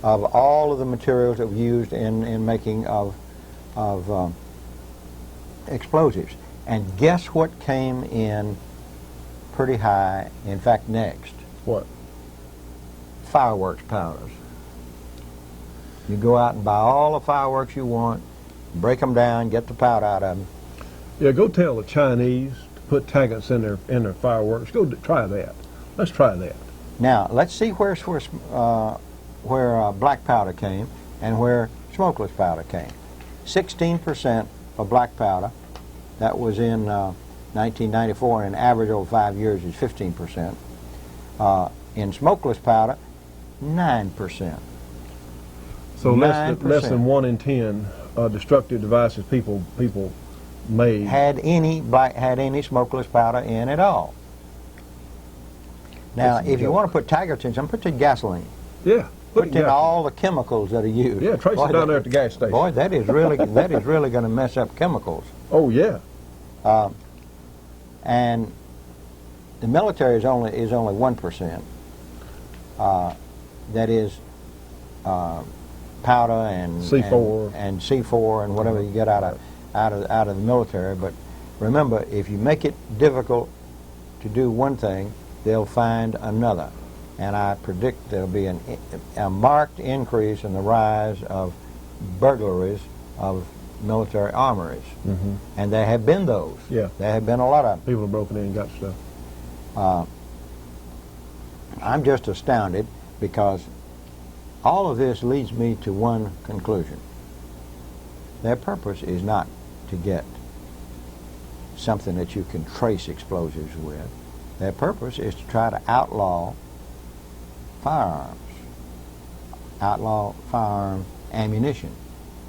of all of the materials that were used in making of explosives. And guess what came in pretty high, in fact next? What? Fireworks powders. You go out and buy all the fireworks you want, break them down, get the powder out of them. Yeah, go tell the Chinese to put Taggarts in their fireworks. Go try that. Let's try that. Now, let's see where black powder came and where smokeless powder came. 16% of black powder, that was in 1994, and an average over 5 years is 15%. In smokeless powder, 9%. So less than 1 in 10 destructive devices people made had any smokeless powder in at all. Now, if you want to put Taggarts in some, put in gasoline. Yeah. Put in all the chemicals that are used. Yeah, trace it down there at the gas station. Boy, that is really going to mess up chemicals. Oh yeah. And the military is only 1%. That is powder and C4 and C4 and whatever you get out of the military. But remember, if you make it difficult to do one thing, they'll find another. And I predict there'll be a marked increase in the rise of burglaries of military armories. And there have been those. Yeah. There have been a lot of them. People have broken in and got stuff. I'm just astounded because all of this leads me to one conclusion. Their purpose is not to get something that you can trace explosives with. Their purpose is to try to outlaw firearms, outlaw firearm ammunition.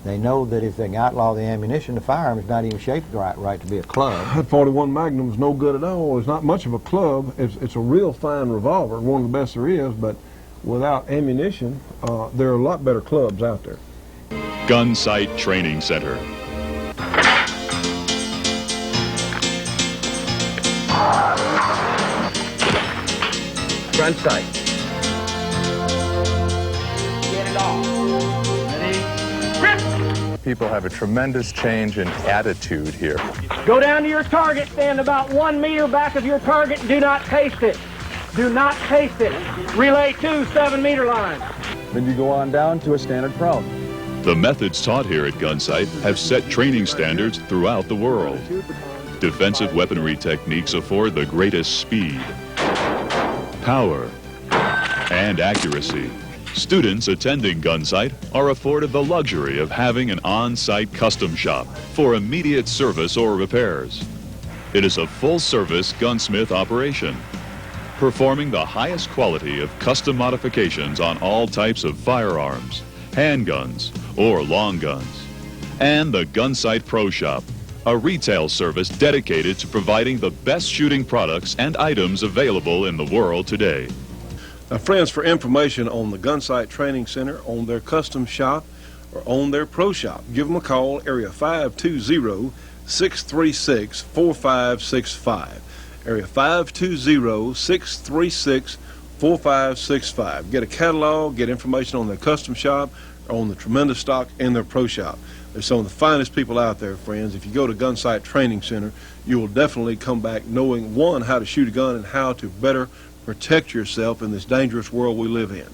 They know that if they can outlaw the ammunition, the firearm is not even shaped right to be a club. That 41 Magnum is no good at all. It's not much of a club. It's a real fine revolver, one of the best there is, but without ammunition, there are a lot better clubs out there. Gun Sight Training Center. Gun sight. Get it off. Ready? Grip! People have a tremendous change in attitude here. Go down to your target, stand about 1 meter back of your target, and do not taste it. Do not taste it. Relay 2, 7-meter line. Then you go on down to a standard prone. The methods taught here at Gun Sight have set training standards throughout the world. Defensive weaponry techniques afford the greatest speed, power, and accuracy. Students attending Gun Sight are afforded the luxury of having an on-site custom shop for immediate service or repairs. It is a full-service gunsmith operation, performing the highest quality of custom modifications on all types of firearms, handguns, or long guns. And the Gun Sight Pro Shop, a retail service dedicated to providing the best shooting products and items available in the world today. Now, friends, for information on the Gun Sight Training Center, on their custom shop, or on their pro shop, give them a call, area 520-636-4565. Area 520-636-4565. Get a catalog, get information on their custom shop, or on the tremendous stock in their pro shop. They're some of the finest people out there, friends. If you go to Gun Sight Training Center, you will definitely come back knowing, one, how to shoot a gun and how to better protect yourself in this dangerous world we live in.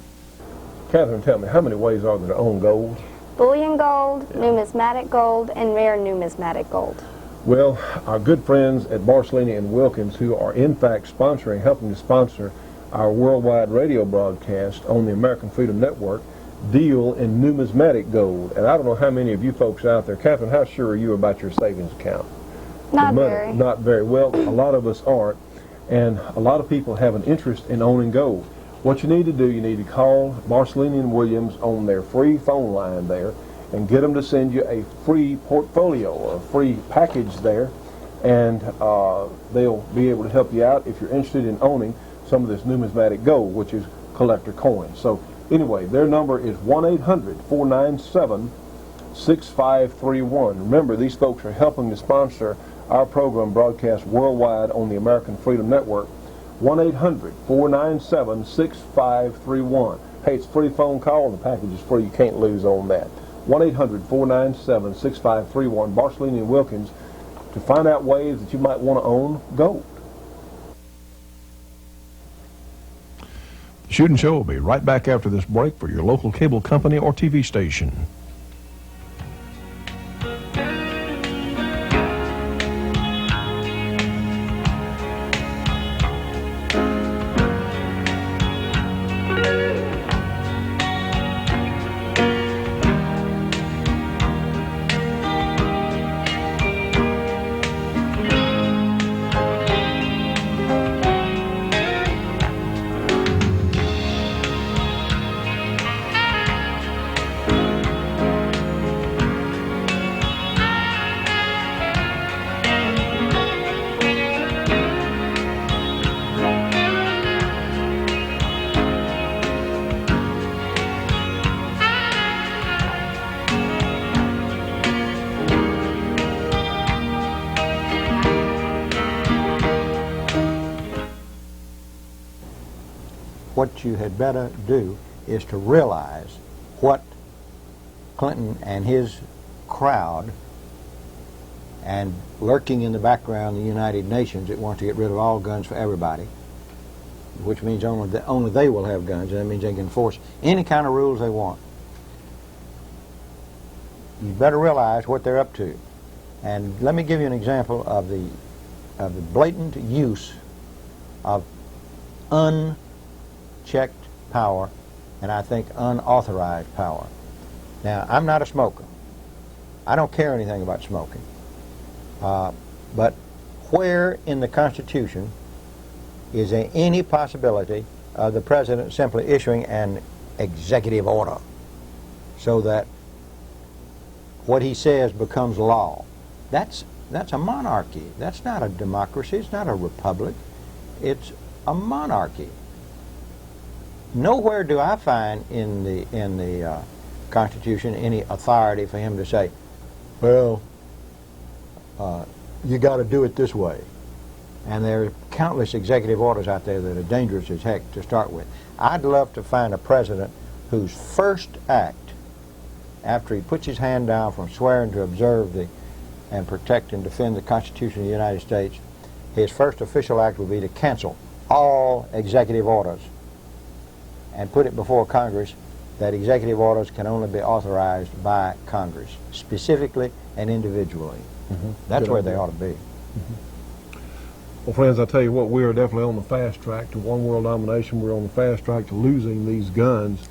Catherine, tell me, how many ways are there to own gold? Bullion gold, numismatic gold, and rare numismatic gold. Well, our good friends at Barcelona and Wilkins, who are in fact helping to sponsor our worldwide radio broadcast on the American Freedom Network, deal in numismatic gold. And I don't know how many of you folks out there, Catherine, how sure are you about your savings account? Not very. Not very. Well, a lot of us aren't, and a lot of people have an interest in owning gold. What you need to do, you need to call Marcelini and Williams on their free phone line there and get them to send you a free portfolio or a free package there, and they'll be able to help you out if you're interested in owning some of this numismatic gold, which is collector coins. So anyway, their number is 1-800-497-6531. Remember, these folks are helping to sponsor our program broadcast worldwide on the American Freedom Network. 1-800-497-6531. Hey, it's a free phone call, and the package is free. You can't lose on that. 1-800-497-6531. Barcelona and Wilkins, to find out ways that you might want to own gold. The Shootin' Show will be right back after this break for your local cable company or TV station. What you had better do is to realize what Clinton and his crowd and lurking in the background, the United Nations that want to get rid of all guns for everybody, which means only they will have guns, and that means they can enforce any kind of rules they want. You better realize what they're up to. And let me give you an example of the blatant use of unchecked power, and I think unauthorized power. Now, I'm not a smoker. I don't care anything about smoking. But where in the Constitution is there any possibility of the President simply issuing an executive order so that what he says becomes law? That's a monarchy. That's not a democracy. It's not a republic. It's a monarchy. Nowhere do I find in the Constitution any authority for him to say, well, you got to do it this way. And there are countless executive orders out there that are dangerous as heck to start with. I'd love to find a president whose first act, after he puts his hand down from swearing to observe and protect and defend the Constitution of the United States, his first official act would be to cancel all executive orders and put it before Congress that executive orders can only be authorized by Congress, specifically and individually. That's where they ought to be. Well, friends, I tell you what, we are definitely on the fast track to one world domination. We're on the fast track to losing these guns.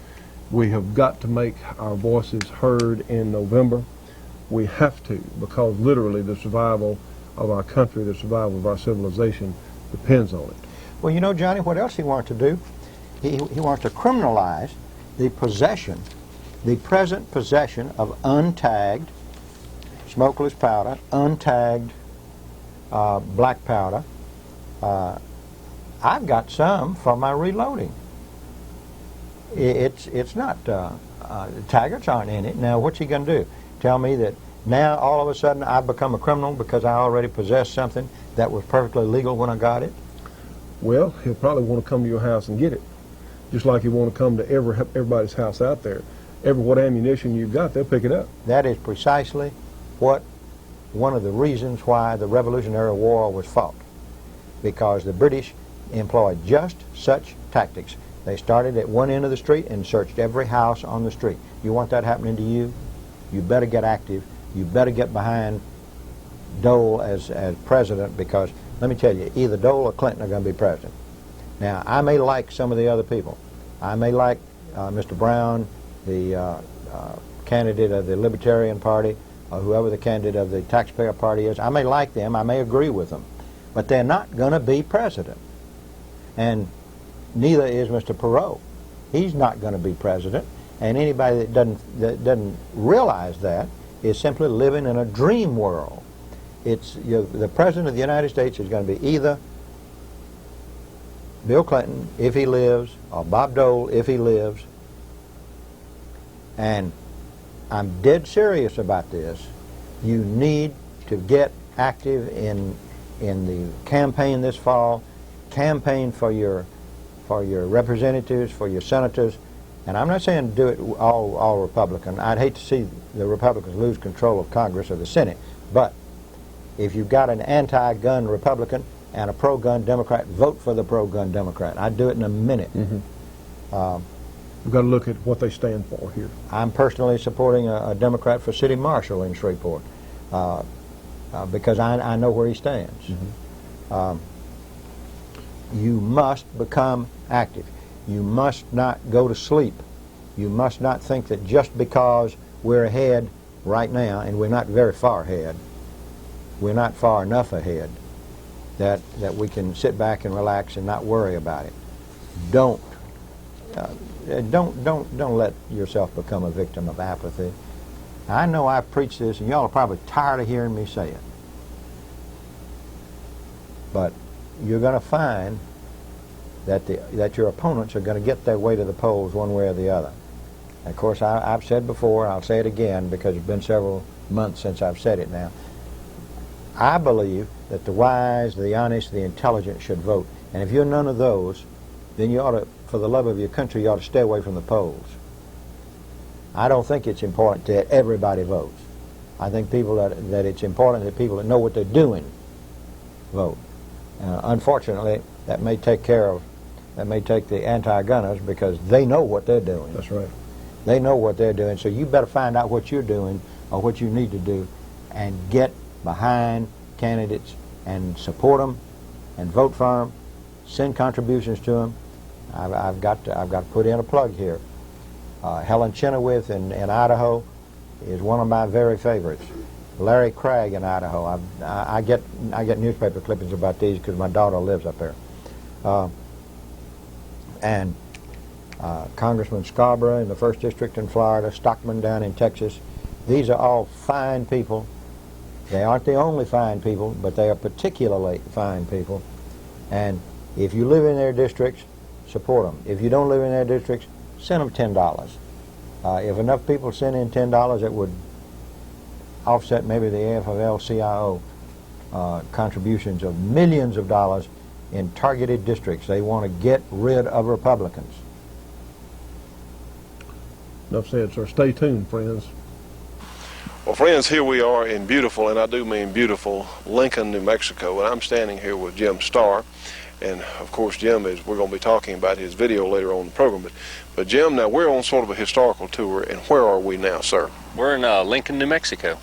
We have got to make our voices heard in November. We have to, because literally the survival of our country, the survival of our civilization depends on it. Well, you know, Johnny, what else he wants to do? He wants to criminalize the possession, the present possession of untagged smokeless powder, untagged black powder. I've got some for my reloading. It's not, taggers aren't in it. Now, what's he going to do? Tell me that now all of a sudden I've become a criminal because I already possessed something that was perfectly legal when I got it? Well, he'll probably want to come to your house and get it, just like he'll want to come to everybody's house out there. What ammunition you've got, they'll pick it up. That is precisely one of the reasons why the Revolutionary War was fought, because the British employed just such tactics. They started at one end of the street and searched every house on the street. You want that happening to you? You better get active. You better get behind Dole as president, because let me tell you, either Dole or Clinton are going to be president. Now, I may like some of the other people. I may like Mr. Brown, the candidate of the Libertarian Party, or whoever the candidate of the Taxpayer Party is. I may like them. I may agree with them. But they're not going to be president. And neither is Mr. Perot. He's not going to be president. And anybody that doesn't realize that is simply living in a dream world. It's, the President of the United States is going to be either Bill Clinton, if he lives, or Bob Dole, if he lives. And I'm dead serious about this. You need to get active in the campaign this fall. Campaign for your representatives, for your senators. And I'm not saying do it all Republican. I'd hate to see the Republicans lose control of Congress or the Senate. But if you've got an anti-gun Republican and a pro-gun Democrat, vote for the pro-gun Democrat. I'd do it in a minute. We've got to look at what they stand for here. I'm personally supporting a Democrat for city marshal in Shreveport because I know where he stands. You must become active. You must not go to sleep. You must not think that just because we're ahead right now, and we're not very far ahead, we're not far enough ahead, that we can sit back and relax and not worry about it. Don't let yourself become a victim of apathy. I know I've preached this, and y'all are probably tired of hearing me say it. But you're going to find that your opponents are going to get their way to the polls one way or the other. And of course, I've said before, and I'll say it again because it's been several months since I've said it now. I believe that the wise, the honest, the intelligent should vote. And if you're none of those, then you ought to, for the love of your country, you ought to stay away from the polls. I don't think it's important that everybody votes. I think people that it's important that people that know what they're doing vote. Unfortunately, that may take the anti-gunners because they know what they're doing. That's right. They know what they're doing, so you better find out what you're doing or what you need to do and get behind candidates and support them and vote for them, send contributions to them. I've got to put in a plug here. Helen Chenoweth in Idaho is one of my very favorites. Larry Craig in Idaho. I get newspaper clippings about these because my daughter lives up there. And Congressman Scarborough in the 1st District in Florida, Stockman down in Texas. These are all fine people. They aren't the only fine people, but they are particularly fine people. And if you live in their districts, support them. If you don't live in their districts, send them $10. If enough people send in $10, it would offset maybe the AFL-CIO contributions of millions of dollars in targeted districts. They want to get rid of Republicans. Enough said, sir. Stay tuned, friends. Well, friends, here we are in beautiful, and I do mean beautiful, Lincoln, New Mexico, and I'm standing here with Jim Starr. And, of course, Jim we're going to be talking about his video later on in the program. But Jim, now we're on sort of a historical tour, and where are we now, sir? We're in Lincoln, New Mexico.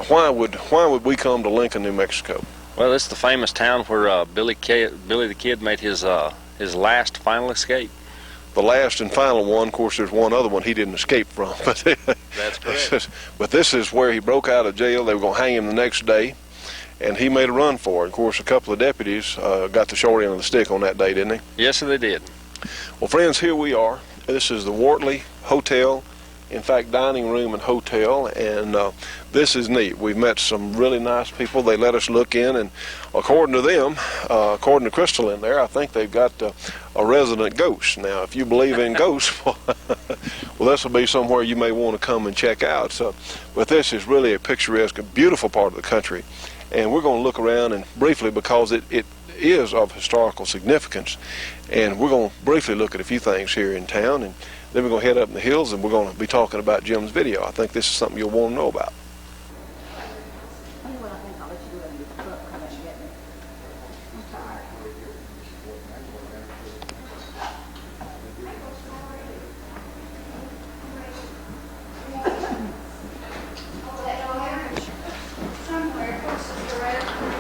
Why would we come to Lincoln, New Mexico? Well, it's the famous town where Billy the Kid made his last final escape. The last and final one. Of course, there's one other one he didn't escape from. But That's correct. But this is where he broke out of jail. They were going to hang him the next day, and he made a run for it. Of course, a couple of deputies got the short end of the stick on that day, didn't they? Yes, sir, they did. Well, friends, here we are. This is the Wortley Hotel. In fact, dining room and hotel, and this is neat. We've met some really nice people. They let us look in, and according to them, according to Crystal in there, I think they've got a resident ghost. Now, if you believe in ghosts, well, this will be somewhere you may want to come and check out. So, but this is really a picturesque, beautiful part of the country, and we're going to look around and briefly because it is of historical significance, and we're going to briefly look at a few things here in town, and then we're going to head up in the hills and we're going to be talking about Jim's video. I think this is something you'll want to know about.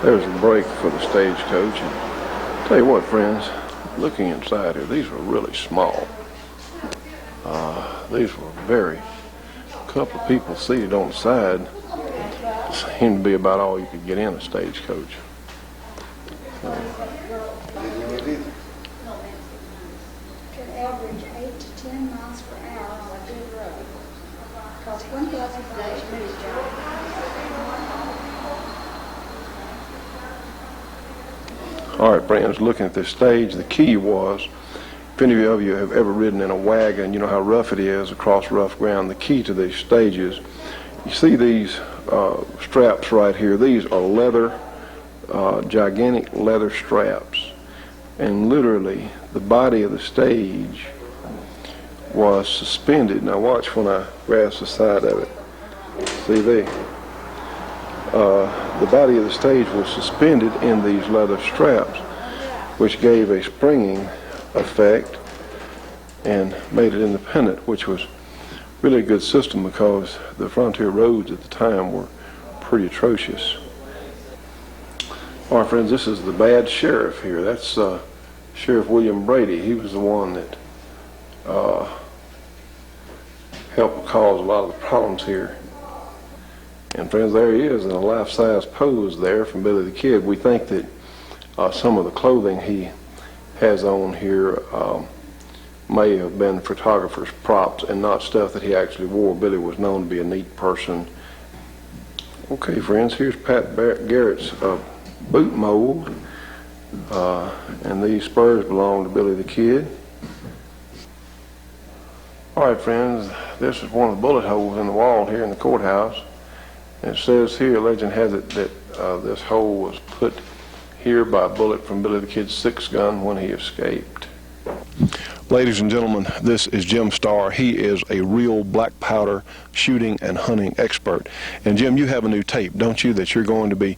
There's a break for the stagecoach. And tell you what, friends, looking inside here, these were really small. These were a couple of people seated on the side. Seemed to be about all you could get in a stagecoach. Could average 8 to 10 miles per hour on a good road. Cost $1,000 for each move job. All right, friends, looking at this stage, the key was, if any of you have ever ridden in a wagon, you know how rough it is across rough ground. The key to these stages, you see these straps right here. These are leather, gigantic leather straps. And literally, the body of the stage was suspended. Now watch when I grasp the side of it. See there? The body of the stage was suspended in these leather straps, which gave a springing effect and made it independent, which was really a good system because the frontier roads at the time were pretty atrocious. All right, friends, this is the bad sheriff here. That's Sheriff William Brady. He was the one that helped cause a lot of the problems here. And friends, there he is in a life-size pose there from Billy the Kid. We think that some of the clothing he has on here may have been photographer's props and not stuff that he actually wore. Billy was known to be a neat person. Okay, friends, here's Pat Garrett's boot mold, and these spurs belong to Billy the Kid. All right, friends, this is one of the bullet holes in the wall here in the courthouse. And it says here, legend has it that this hole was put here by a bullet from Billy the Kid's 6 gun when he escaped. Ladies and gentlemen, this is Jim Starr. He is a real black powder shooting and hunting expert. And Jim, you have a new tape, don't you, that you're going to be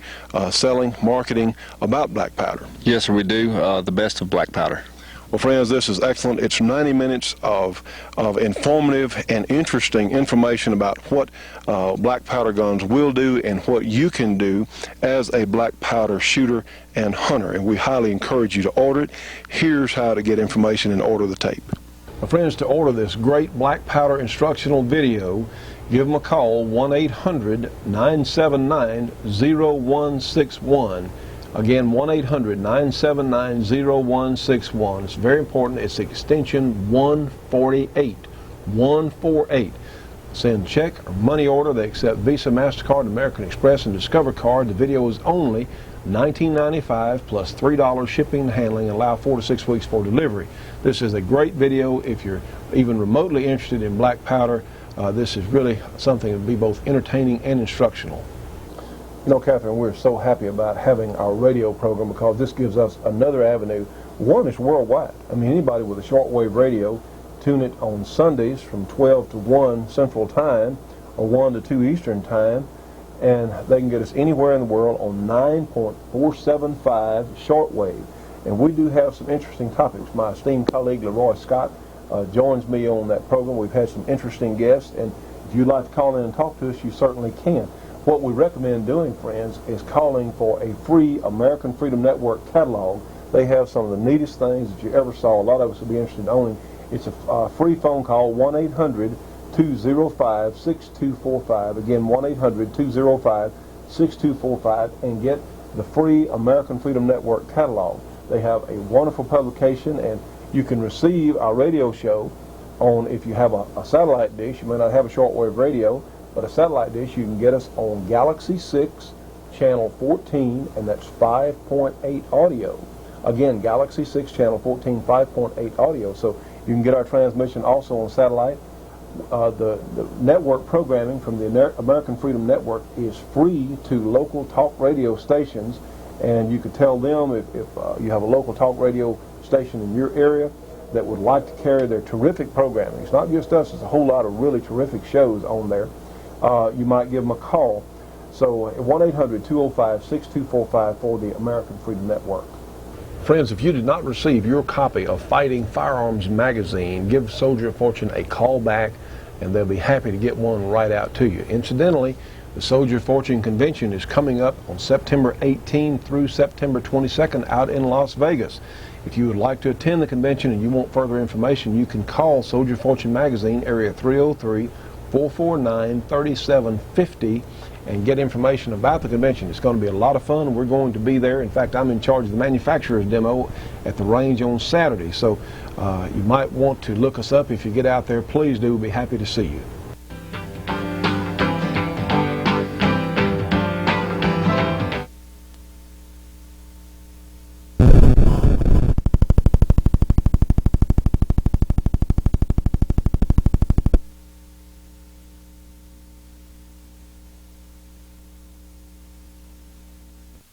selling, marketing about black powder? Yes, sir, we do. The best of black powder. Well, friends, this is excellent. It's 90 minutes of informative and interesting information about what black powder guns will do and what you can do as a black powder shooter and hunter. And we highly encourage you to order it. Here's how to get information and order the tape. Well, friends, to order this great black powder instructional video, give them a call, 1-800-979-0161. Again, 1-800-979-0161. It's very important. It's extension 148. 148. Send check or money order. They accept Visa, MasterCard, American Express, and Discover Card. The video is only $19.95 plus $3 shipping and handling, and allow 4 to 6 weeks for delivery. This is a great video if you're even remotely interested in black powder. This is really something that will be both entertaining and instructional. You know, Catherine, we're so happy about having our radio program because this gives us another avenue. One is worldwide. I mean, anybody with a shortwave radio, tune it on Sundays from 12 to 1 Central Time or 1 to 2 Eastern Time, and they can get us anywhere in the world on 9.475 shortwave. And we do have some interesting topics. My esteemed colleague Leroy Scott joins me on that program. We've had some interesting guests, and if you'd like to call in and talk to us, you certainly can. What we recommend doing, friends, is calling for a free American Freedom Network catalog. They have some of the neatest things that you ever saw. A lot of us would be interested in owning. It's a free phone call, 1-800-205-6245. Again, 1-800-205-6245, and get the free American Freedom Network catalog. They have a wonderful publication, and you can receive our radio show on, if you have a satellite dish. You may not have a shortwave radio, but a satellite dish, you can get us on Galaxy 6, channel 14, and that's 5.8 audio. Again, Galaxy 6, channel 14, 5.8 audio. So you can get our transmission also on satellite. The network programming from the American Freedom Network is free to local talk radio stations, and you could tell them if you have a local talk radio station in your area that would like to carry their terrific programming. It's not just us, it's a whole lot of really terrific shows on there. You might give them a call. So 1-800-205-6245 for the American Freedom Network. Friends, if you did not receive your copy of Fighting Firearms Magazine, give Soldier of Fortune a call back, and they'll be happy to get one right out to you. Incidentally, the Soldier of Fortune Convention is coming up on September 18 through September 22nd out in Las Vegas. If you would like to attend the convention and you want further information, you can call Soldier of Fortune Magazine, area 303-449-3750, and get information about the convention. It's going to be a lot of fun. We're going to be there. In fact, I'm in charge of the manufacturer's demo at the range on Saturday. So you might want to look us up. If you get out there, please do. We'll be happy to see you.